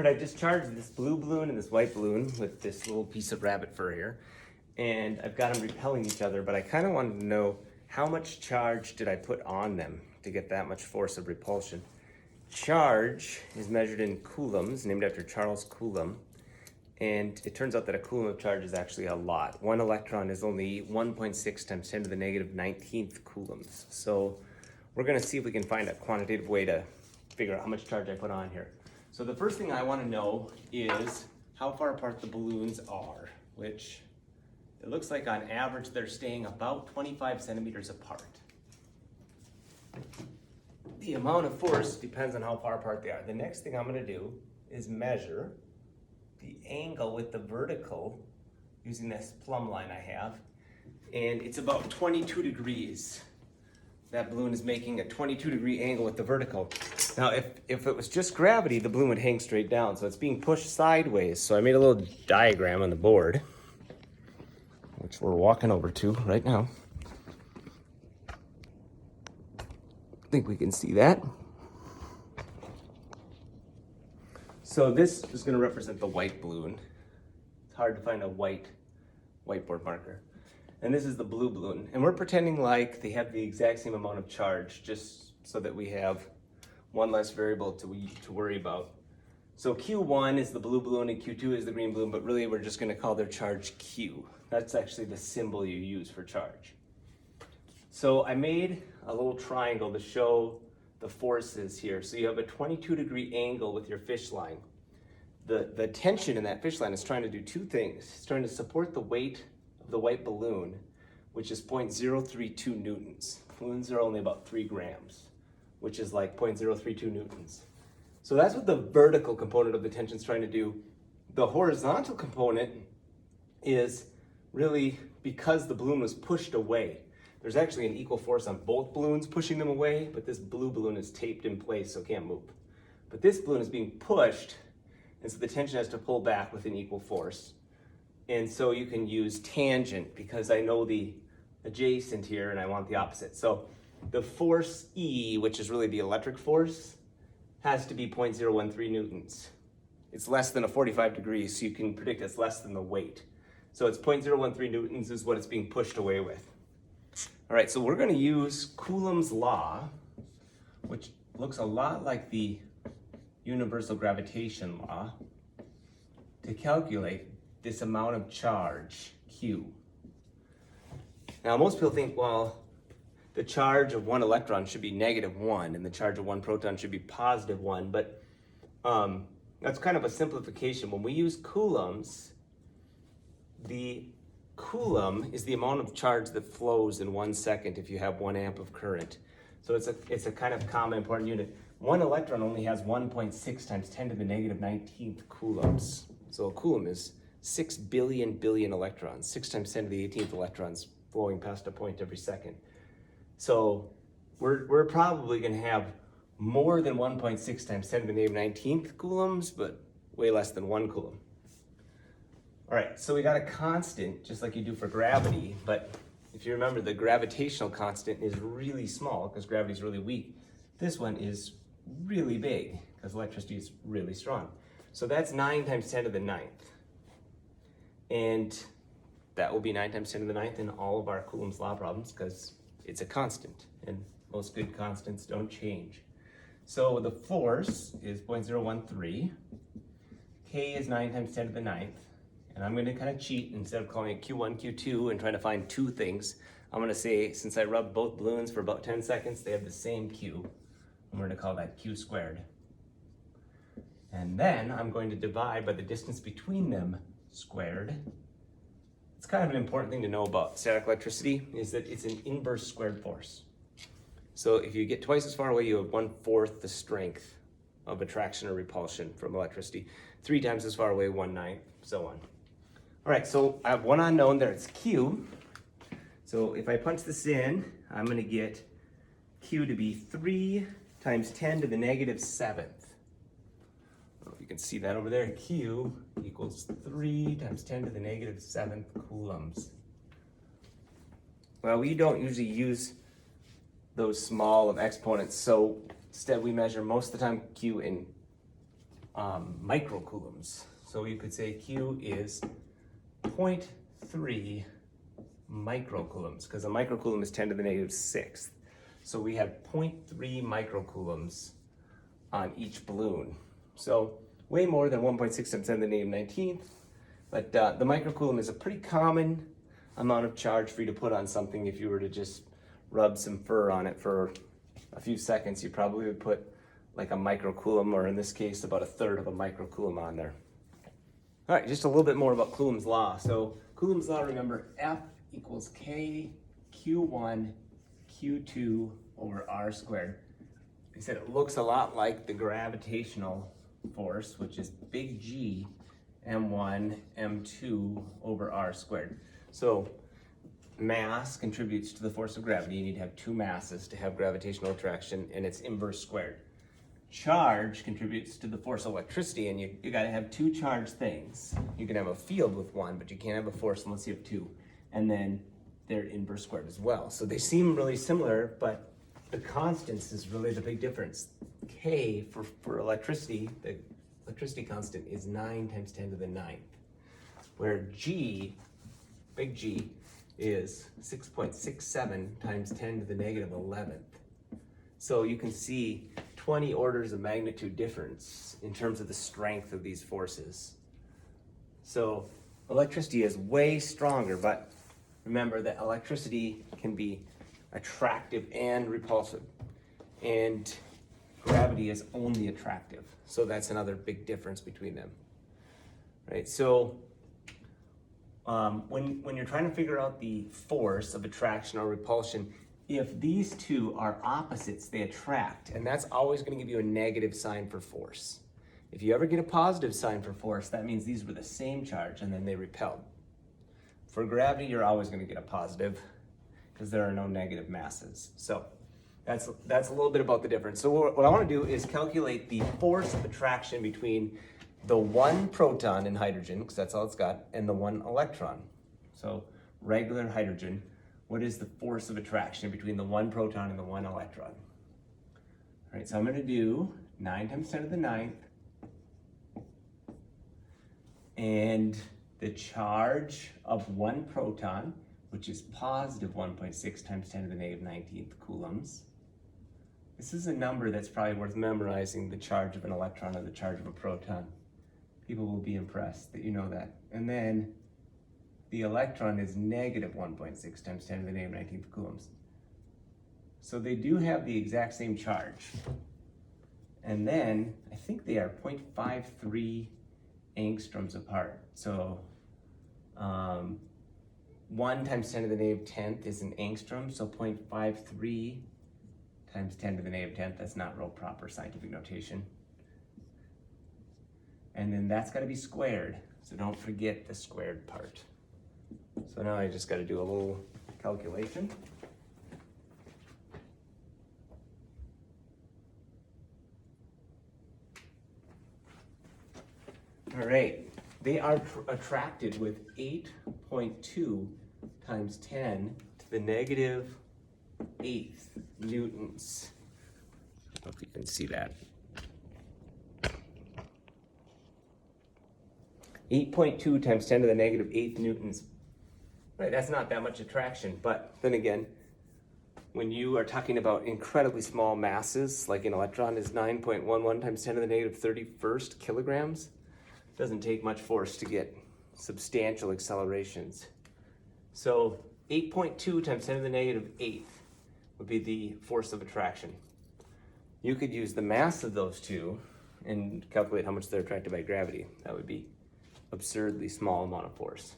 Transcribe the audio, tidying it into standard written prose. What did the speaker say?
All right, I just charged this blue balloon and this white balloon with this little piece of rabbit fur here. And I've got them repelling each other, but I kind of wanted to know how much charge did I put on them to get that much force of repulsion. Charge is measured in coulombs, named after Charles Coulomb. And it turns out that a coulomb of charge is actually a lot. One electron is only 1.6 times 10 to the negative 19th coulombs. So we're gonna see if we can find a quantitative way to figure out how much charge I put on here. So the first thing I wanna know is how far apart the balloons are, which it looks like on average they're staying about 25 centimeters apart. The amount of force depends on how far apart they are. The next thing I'm gonna do is measure the angle with the vertical using this plumb line I have, and it's about 22 degrees. That balloon is making a 22-degree angle with the vertical. Now, if it was just gravity, the balloon would hang straight down, so it's being pushed sideways. So I made a little diagram on the board, which we're walking over to right now. I think we can see that. So this is going to represent the white balloon. It's hard to find a whiteboard marker. And this is the blue balloon. And we're pretending like they have the exact same amount of charge, just so that we have one less variable to worry about. So Q1 is the blue balloon and Q2 is the green balloon, but really we're just going to call their charge Q. That's actually the symbol you use for charge. So I made a little triangle to show the forces here. So you have a 22-degree angle with your fish line. The tension in that fish line is trying to do two things. It's trying to support the weight of the white balloon, which is 0.032 newtons. Balloons are only about 3 grams, which is like 0.032 newtons. So that's what the vertical component of the tension is trying to do. The horizontal component is really because the balloon was pushed away. There's actually an equal force on both balloons pushing them away, but this blue balloon is taped in place, so it can't move. But this balloon is being pushed, and so the tension has to pull back with an equal force. And so you can use tangent because I know the adjacent here and I want the opposite. So the force E, which is really the electric force, has to be 0.013 newtons. It's less than a 45 degrees, so you can predict it's less than the weight. So it's 0.013 newtons is what it's being pushed away with. All right, so we're going to use Coulomb's law, which looks a lot like the universal gravitation law, to calculate this amount of charge, Q. Now, most people think, well, the charge of one electron should be -1 and the charge of one proton should be +1, but that's kind of a simplification. When we use coulombs, the Coulomb is the amount of charge that flows in 1 second if you have 1 amp of current. So it's a kind of common important unit. One electron only has 1.6 times 10 to the negative 19th coulombs. So a coulomb is 6 billion electrons, 6 times 10 to the 18th electrons flowing past a point every second. So we're probably going to have more than 1.6 times 10 to the negative 19th coulombs, but way less than 1 coulomb. All right, so we got a constant, just like you do for gravity, but if you remember, the gravitational constant is really small because gravity is really weak. This one is really big because electricity is really strong. So that's 9 times 10 to the 9th. And that will be 9 times 10 to the 9th in all of our Coulomb's law problems because it's a constant, and most good constants don't change. So the force is 0.013. K is 9 times 10 to the 9th. And I'm going to kind of cheat. Instead of calling it Q1, Q2 and trying to find two things, I'm going to say, since I rubbed both balloons for about 10 seconds, they have the same Q. I'm going to call that Q squared. And then I'm going to divide by the distance between them squared. It's kind of an important thing to know about static electricity is that it's an inverse squared force. So if you get twice as far away, you have 1/4 the strength of attraction or repulsion from electricity. 3 times as far away, 1/9, so on. All right, so I have one unknown there, it's Q. So if I punch this in, I'm gonna get Q to be 3 times 10 to the negative 7th. You can see that over there, Q equals 3 times 10 to the negative 7th coulombs. Well, we don't usually use those small of exponents, so instead we measure most of the time Q in microcoulombs. So you could say Q is 0.3 microcoulombs, because a microcoulomb is 10 to the negative sixth. So we have 0.3 microcoulombs on each balloon. So way more than 1.6 times 10 to the negative 19th. But the microcoulomb is a pretty common amount of charge for you to put on something. If you were to just rub some fur on it for a few seconds, you probably would put like a microcoulomb, or in this case, about a third of a microcoulomb on there. All right, just a little bit more about Coulomb's law. So Coulomb's law, remember, F equals K Q1 Q2 over R squared. He said it looks a lot like the gravitational force, which is big G M1 M2 over R squared. So mass contributes to the force of gravity. You need to have two masses to have gravitational attraction, and it's inverse squared. Charge contributes to the force of electricity, and you got to have two charged things. You can have a field with one, but you can't have a force unless you have two. And then they're inverse squared as well. So they seem really similar, but the constants is really the big difference. K for electricity, the electricity constant is 9 times 10 to the 9th, where G, big G, is 6.67 times 10 to the negative 11th. So you can see 20 orders of magnitude difference in terms of the strength of these forces. So electricity is way stronger, but remember that electricity can be attractive and repulsive, and gravity is only attractive. So that's another big difference between them, right? So when you're trying to figure out the force of attraction or repulsion, if these two are opposites, they attract, and that's always going to give you a negative sign for force. If you ever get a positive sign for force, that means these were the same charge and then they repelled. For gravity, you're always going to get a positive because there are no negative masses. So that's a little bit about the difference. So what I want to do is calculate the force of attraction between the one proton in hydrogen, because that's all it's got, and the one electron. So regular hydrogen, what is the force of attraction between the one proton and the one electron? All right, so I'm going to do 9 times 10 to the 9th, and the charge of one proton, which is positive 1.6 times 10 to the negative 19th coulombs. This is a number that's probably worth memorizing, the charge of an electron or the charge of a proton. People will be impressed that you know that. And then the electron is negative 1.6 times 10 to the negative 19th coulombs. So they do have the exact same charge. And then I think they are 0.53 angstroms apart. So 1 times 10 to the negative 10th is an angstrom, so 0.53 times 10 to the negative 10th, that's not real proper scientific notation. And then that's got to be squared, so don't forget the squared part. So now I just got to do a little calculation. All right, they are attracted with 8.2 times 10 to the negative 8th newtons. I hope you can see that. 8.2 times 10 to the negative 8th newtons. Right, that's not that much attraction, but then again, when you are talking about incredibly small masses, like an electron is 9.11 times 10 to the negative 31st kilograms, it doesn't take much force to get substantial accelerations. So 8.2 times 10 to the negative 8th would be the force of attraction. You could use the mass of those two and calculate how much they're attracted by gravity. That would be absurdly small amount of force.